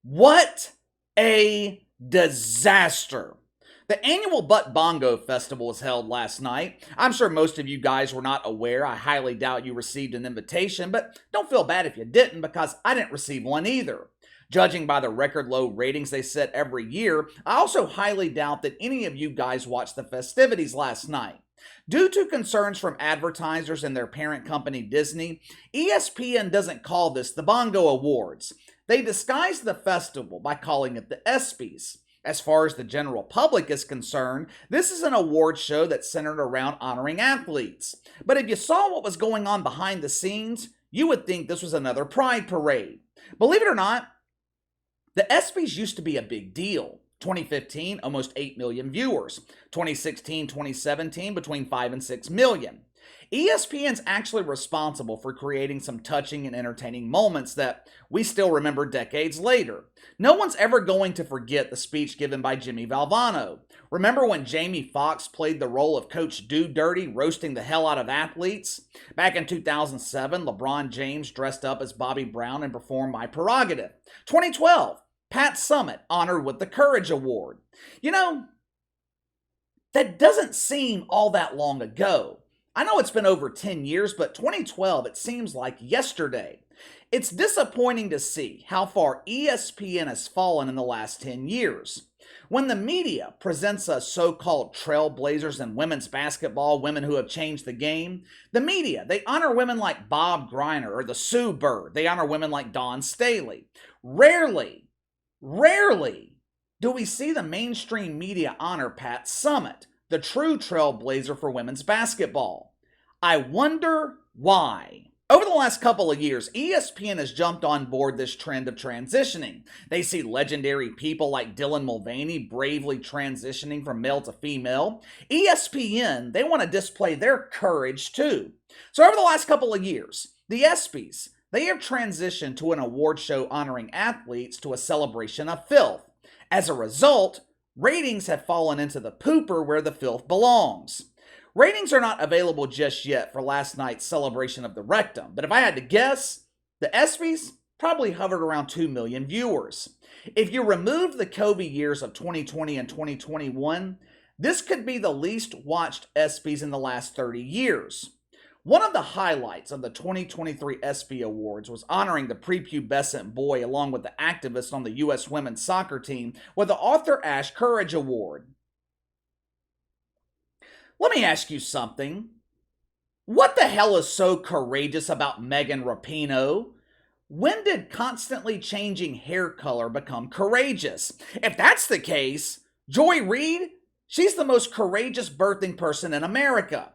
What a disaster. The annual Butt Bongo Festival was held last night. I'm sure most of you guys were not aware. I highly doubt you received an invitation, but don't feel bad if you didn't because I didn't receive one either. Judging by the record low ratings they set every year, I also highly doubt that any of you guys watched the festivities last night. Due to concerns from advertisers and their parent company Disney, ESPN doesn't call this the Bongo Awards. They disguised the festival by calling it the ESPYs. As far as the general public is concerned, this is an award show that's centered around honoring athletes. But if you saw what was going on behind the scenes, you would think this was another pride parade. Believe it or not, the ESPYs used to be a big deal. 2015, almost 8 million viewers. 2016, 2017, between 5 and 6 million. ESPN's actually responsible for creating some touching and entertaining moments that we still remember decades later. No one's ever going to forget the speech given by Jimmy Valvano. Remember when Jamie Foxx played the role of Coach Do Dirty, roasting the hell out of athletes? Back in 2007, LeBron James dressed up as Bobby Brown and performed My Prerogative. 2012, Pat Summitt honored with the Courage Award. You know, that doesn't seem all that long ago. I know it's been over 10 years, but 2012, it seems like yesterday. It's disappointing to see how far ESPN has fallen in the last 10 years. When the media presents us so-called trailblazers in women's basketball, women who have changed the game, the media, they honor women like Bob Griner or the Sue Bird. They honor women like Dawn Staley. Rarely do we see the mainstream media honor Pat Summitt, the true trailblazer for women's basketball. I wonder why. Over the last couple of years, ESPN has jumped on board this trend of transitioning. They see legendary people like Dylan Mulvaney bravely transitioning from male to female. ESPN, they want to display their courage too. So over the last couple of years, the ESPYs, they have transitioned to an award show honoring athletes to a celebration of filth. As a result, ratings have fallen into the pooper where the filth belongs. Ratings are not available just yet for last night's celebration of the rectum, but if I had to guess, the ESPYs probably hovered around 2 million viewers. If you remove the COVID years of 2020 and 2021, this could be the least watched ESPYs in the last 30 years. One of the highlights of the 2023 ESPY Awards was honoring the prepubescent boy along with the activists on the U.S. women's soccer team with the Arthur Ashe Courage Award. Let me ask you something. What the hell is so courageous about Megan Rapinoe? When did constantly changing hair color become courageous? If that's the case, Joy Reid, she's the most courageous birthing person in America.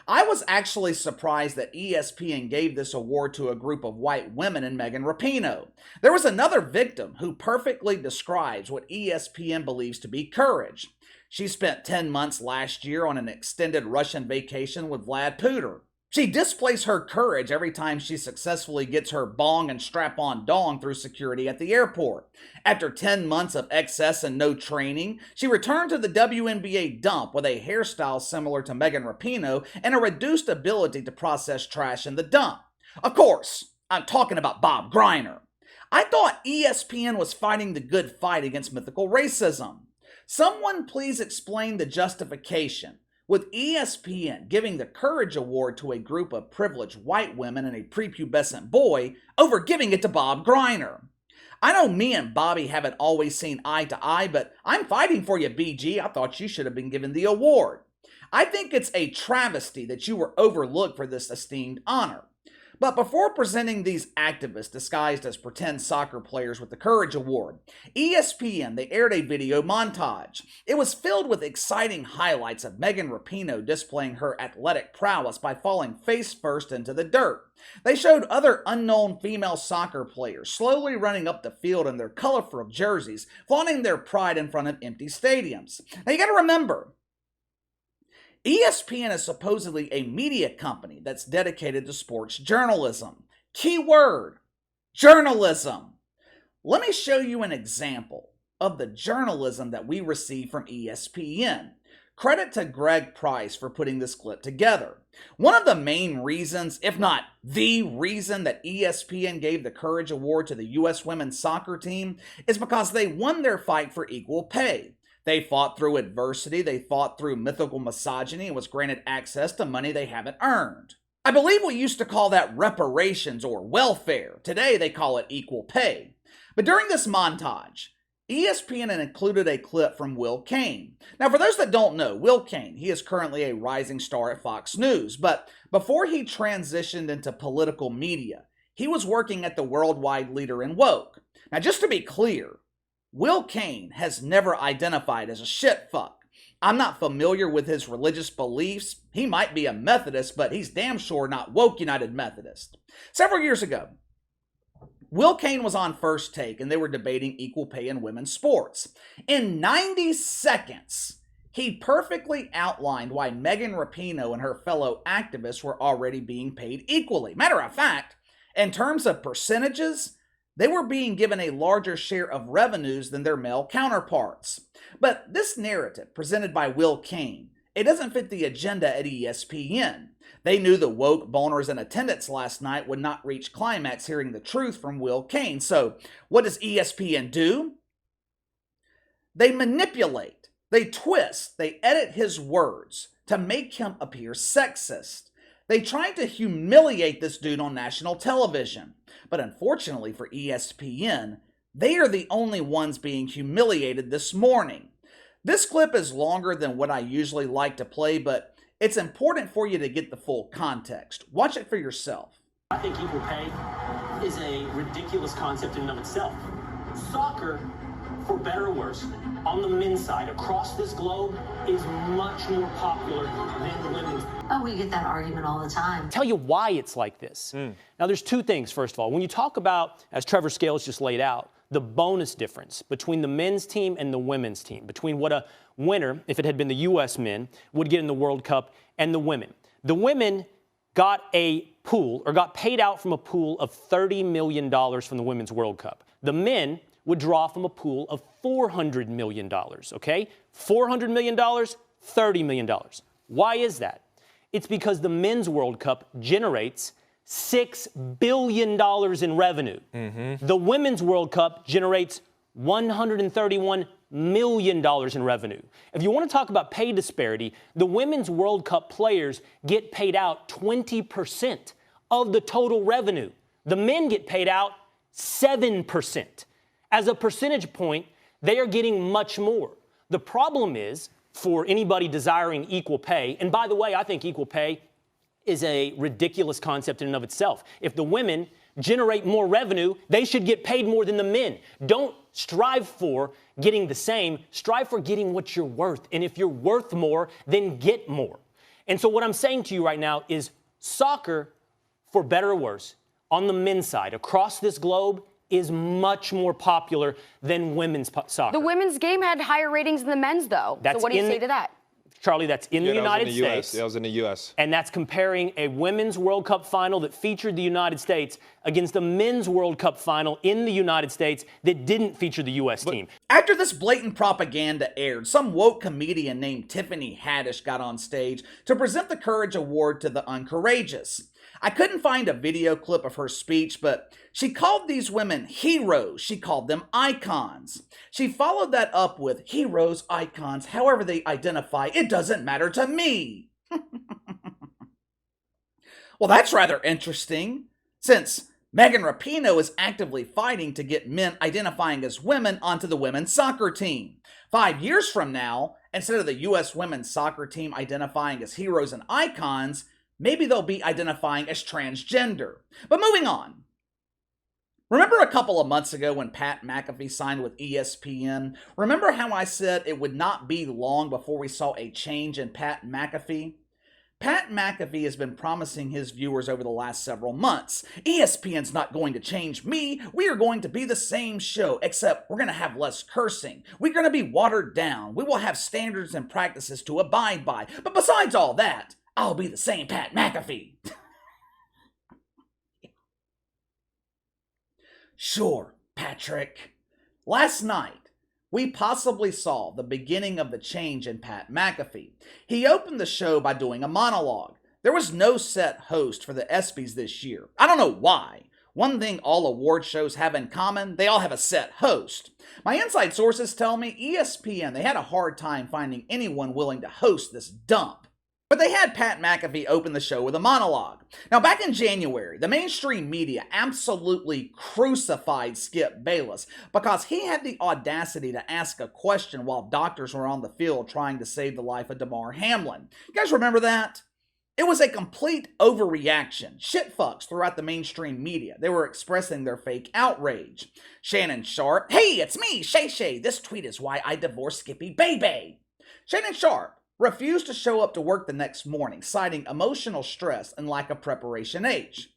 I was actually surprised that ESPN gave this award to a group of white women in Megan Rapinoe. There was another victim who perfectly describes what ESPN believes to be courage. She spent 10 months last year on an extended Russian vacation with Vlad Putin. She displays her courage every time she successfully gets her bong and strap-on dong through security at the airport. After 10 months of excess and no training, she returned to the WNBA dump with a hairstyle similar to Megan Rapinoe and a reduced ability to process trash in the dump. Of course, I'm talking about Bob Griner. I thought ESPN was fighting the good fight against mythical racism. Someone please explain the justification with ESPN giving the Courage Award to a group of privileged white women and a prepubescent boy over giving it to Bob Griner. I know me and Bobby haven't always seen eye to eye, but I'm fighting for you, BG. I thought you should have been given the award. I think it's a travesty that you were overlooked for this esteemed honor. But before presenting these activists disguised as pretend soccer players with the Courage Award, ESPN, they aired a video montage. It was filled with exciting highlights of Megan Rapinoe displaying her athletic prowess by falling face first into the dirt. They showed other unknown female soccer players slowly running up the field in their colorful jerseys, flaunting their pride in front of empty stadiums. Now you gotta remember, ESPN is supposedly a media company that's dedicated to sports journalism. Key word, journalism. Let me show you an example of the journalism that we receive from ESPN. Credit to Greg Price for putting this clip together. One of the main reasons, if not the reason, that ESPN gave the Courage Award to the U.S. women's soccer team is because they won their fight for equal pay. They fought through adversity, they fought through mythical misogyny, and was granted access to money they haven't earned. I believe we used to call that reparations or welfare. Today they call it equal pay. But during this montage, ESPN included a clip from Will Cain. Now, for those that don't know, Will Cain, he is currently a rising star at FOX News, but before he transitioned into political media, he was working at the worldwide leader in woke. Now, just to be clear, Will Cain has never identified as a shitfuck. I'm not familiar with his religious beliefs. He might be a Methodist, but he's damn sure not woke United Methodist. Several years ago, Will Cain was on First Take and they were debating equal pay in women's sports. In 90 seconds, he perfectly outlined why Megan Rapinoe and her fellow activists were already being paid equally. Matter of fact, in terms of percentages, they were being given a larger share of revenues than their male counterparts. But this narrative presented by Will Cain, it doesn't fit the agenda at ESPN. They knew the woke boners in attendance last night would not reach climax hearing the truth from Will Cain. So what does ESPN do? They manipulate, they twist, they edit his words to make him appear sexist. They tried to humiliate this dude on national television. But unfortunately for ESPN, they are the only ones being humiliated this morning. This clip is longer than what I usually like to play, but it's important for you to get the full context. Watch it for yourself. I think equal pay is a ridiculous concept in and of itself. Soccer, for better or worse, on the men's side, across this globe, is much more popular than the women's. Oh, we get that argument all the time. Tell you why it's like this. Now, there's two things, first of all. When you talk about, as Trevor Scales just laid out, the bonus difference between the men's team and the women's team, between what a winner, if it had been the U.S. men, would get in the World Cup and the women. The women got a pool, or got paid out from a pool of $30 million from the Women's World Cup. The men would draw from a pool of $400 million, okay? $400 million, $30 million. Why is that? It's because the Men's World Cup generates $6 billion in revenue. The Women's World Cup generates $131 million in revenue. If you want to talk about pay disparity, the Women's World Cup players get paid out 20% of the total revenue. The men get paid out 7%. As a percentage point, they are getting much more. The problem is, for anybody desiring equal pay, and by the way, I think equal pay is a ridiculous concept in and of itself. If the women generate more revenue, they should get paid more than the men. Don't strive for getting the same, strive for getting what you're worth. And if you're worth more, then get more. And so what I'm saying to you right now is soccer, for better or worse, on the men's side, across this globe, is much more popular than women's soccer. The women's game had higher ratings than the men's, though. So what do you say to that? Charlie, that's in the United States. Yeah, that was in the U.S. And that's comparing a women's World Cup final that featured the United States against a men's World Cup final in the United States that didn't feature the U.S. team. After this blatant propaganda aired, some woke comedian named Tiffany Haddish got on stage to present the Courage Award to the uncourageous. I couldn't find a video clip of her speech, but she called these women heroes. She called them icons. She followed that up with heroes, icons, however they identify, it doesn't matter to me. Well, that's rather interesting, since Megan Rapinoe is actively fighting to get men identifying as women onto the women's soccer team. 5 years from now, instead of the U.S. women's soccer team identifying as heroes and icons, maybe they'll be identifying as transgender. But moving on. Remember a couple of months ago when Pat McAfee signed with ESPN? Remember how I said it would not be long before we saw a change in Pat McAfee? Pat McAfee has been promising his viewers over the last several months, ESPN's not going to change me, we are going to be the same show, except we're going to have less cursing. We're going to be watered down. We will have standards and practices to abide by. But besides all that, I'll be the same Pat McAfee. Sure, Patrick. Last night, we possibly saw the beginning of the change in Pat McAfee. He opened the show by doing a monologue. There was no set host for the ESPYs this year. I don't know why. One thing all award shows have in common, they all have a set host. My inside sources tell me ESPN, they had a hard time finding anyone willing to host this dump. But they had Pat McAfee open the show with a monologue. Now, back in January, the mainstream media absolutely crucified Skip Bayless because he had the audacity to ask a question while doctors were on the field trying to save the life of Damar Hamlin. You guys remember that? It was a complete overreaction. Shitfucks throughout the mainstream media. They were expressing their fake outrage. Shannon Sharp, hey, it's me, Shay Shay. This tweet is why I divorced Skippy Baby. Shannon Sharp refused to show up to work the next morning, citing emotional stress and lack of preparation age.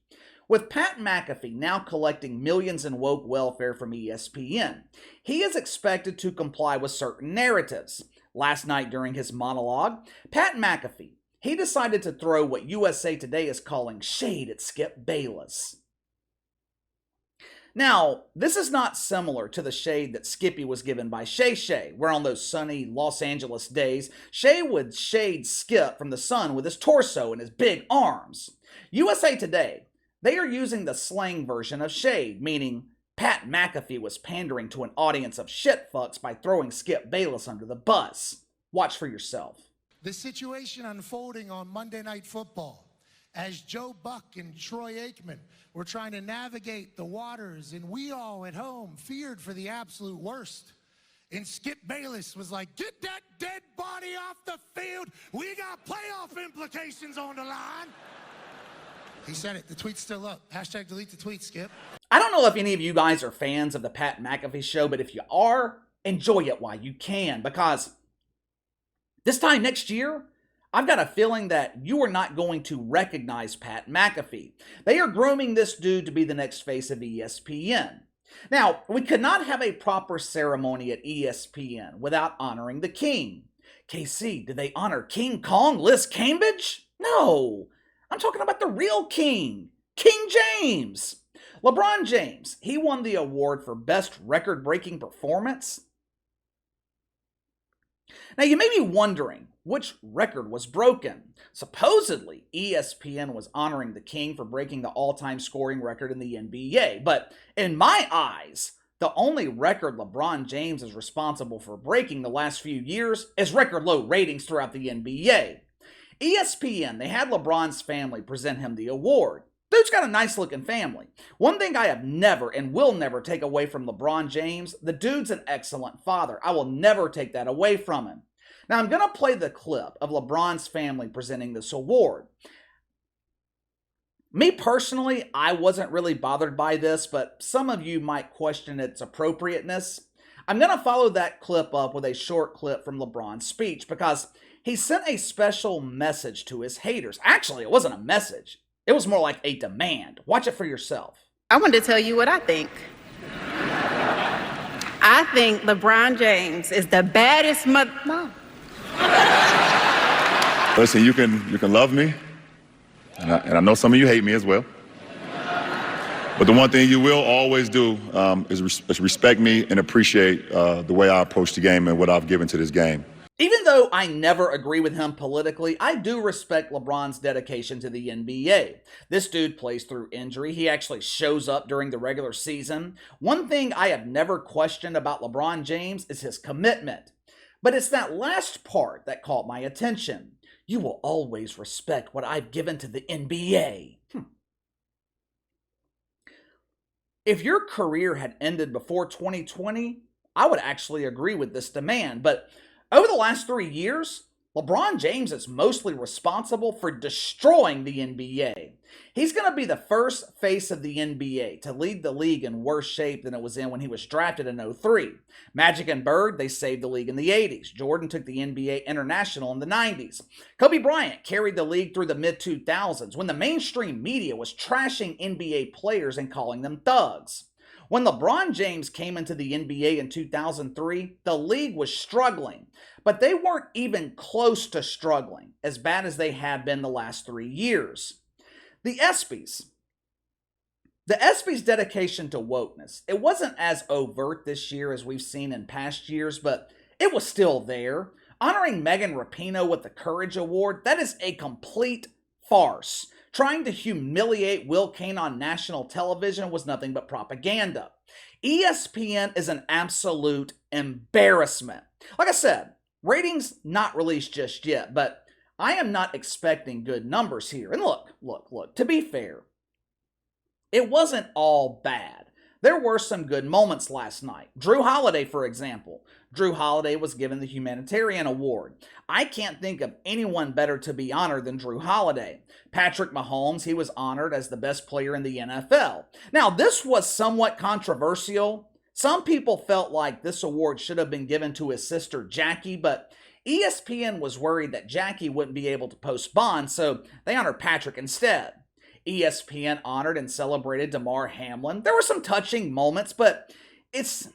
With Pat McAfee now collecting millions in woke welfare from ESPN, he is expected to comply with certain narratives. Last night during his monologue, Pat McAfee, he decided to throw what USA Today is calling shade at Skip Bayless. Now, this is not similar to the shade that Skippy was given by Shay Shay, where on those sunny Los Angeles days, Shay would shade Skip from the sun with his torso and his big arms. USA Today, they are using the slang version of shade, meaning Pat McAfee was pandering to an audience of shitfucks by throwing Skip Bayless under the bus. Watch for yourself. The situation unfolding on Monday Night Football as Joe Buck and Troy Aikman were trying to navigate the waters, and we all at home feared for the absolute worst. And Skip Bayless was like, get that dead body off the field. We got playoff implications on the line. He said it. The tweet's still up. Hashtag delete the tweet, Skip. I don't know if any of you guys are fans of the Pat McAfee show, but if you are, enjoy it while you can, because this time next year, I've got a feeling that you are not going to recognize Pat McAfee. They are grooming this dude to be the next face of ESPN. Now, we could not have a proper ceremony at ESPN without honoring the king. KC, did they honor King Kong, Liz Cambridge? No, I'm talking about the real king, King James. LeBron James, he won the award for best record-breaking performance. Now, you may be wondering, which record was broken? Supposedly, ESPN was honoring the king for breaking the all-time scoring record in the NBA. But in my eyes, the only record LeBron James is responsible for breaking the last few years is record low ratings throughout the NBA. ESPN, they had LeBron's family present him the award. Dude's got a nice-looking family. One thing I have never and will never take away from LeBron James, the dude's an excellent father. I will never take that away from him. Now, I'm going to play the clip of LeBron's family presenting this award. Me personally, I wasn't really bothered by this, but some of you might question its appropriateness. I'm going to follow that clip up with a short clip from LeBron's speech because he sent a special message to his haters. Actually, it wasn't a message. It was more like a demand. Watch it for yourself. I wanted to tell you what I think. I think LeBron James is the baddest No. Listen, you can love me, and I know some of you hate me as well. But the one thing you will always do is respect me and appreciate the way I approach the game and what I've given to this game. Even though I never agree with him politically, I do respect LeBron's dedication to the NBA. This dude plays through injury. He actually shows up during the regular season. One thing I have never questioned about LeBron James is his commitment. But it's that last part that caught my attention. You will always respect what I've given to the NBA. If your career had ended before 2020, I would actually agree with this demand. But over the last 3 years, LeBron James is mostly responsible for destroying the NBA. He's going to be the first face of the NBA to lead the league in worse shape than it was in when he was drafted in 2003. Magic and Bird, they saved the league in the 80s. Jordan took the NBA international in the 90s. Kobe Bryant carried the league through the mid-2000s when the mainstream media was trashing NBA players and calling them thugs. When LeBron James came into the NBA in 2003, the league was struggling, but they weren't even close to struggling, as bad as they have been the last 3 years. The ESPYs, The ESPY's dedication to wokeness, it wasn't as overt this year as we've seen in past years, but it was still there. Honoring Megan Rapinoe with the Courage Award, that is a complete farce. Trying to humiliate Will Cain on national television was nothing but propaganda. ESPN is an absolute embarrassment. Like I said, ratings not released just yet, but I am not expecting good numbers here. And look, to be fair, it wasn't all bad. There were some good moments last night. Drew Holiday, for example. Drew Holiday was given the Humanitarian Award. I can't think of anyone better to be honored than Drew Holiday. Patrick Mahomes, he was honored as the best player in the NFL. Now, this was somewhat controversial. Some people felt like this award should have been given to his sister Jackie, but ESPN was worried that Jackie wouldn't be able to post bond, so they honored Patrick instead. ESPN honored and celebrated Damar Hamlin. There were some touching moments, but it's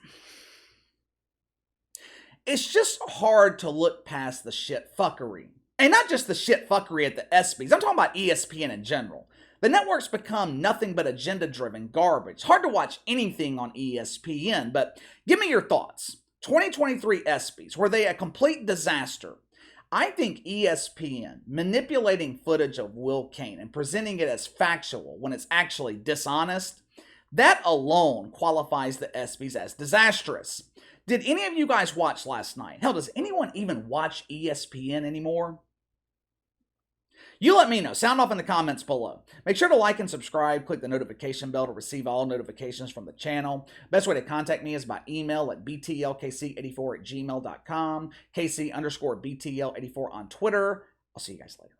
just hard to look past the shit fuckery. And not just the shit fuckery at the ESPYs. I'm talking about ESPN in general. The network's become nothing but agenda-driven garbage. Hard to watch anything on ESPN, but give me your thoughts. 2023 ESPYs, were they a complete disaster? I think ESPN manipulating footage of Will Cain and presenting it as factual when it's actually dishonest, that alone qualifies the ESPYs as disastrous. Did any of you guys watch last night? Hell, does anyone even watch ESPN anymore? You let me know. Sound off in the comments below. Make sure to like and subscribe. Click the notification bell to receive all notifications from the channel. Best way to contact me is by email at btlkc84@gmail.com. KC_BTL84 on Twitter. I'll see you guys later.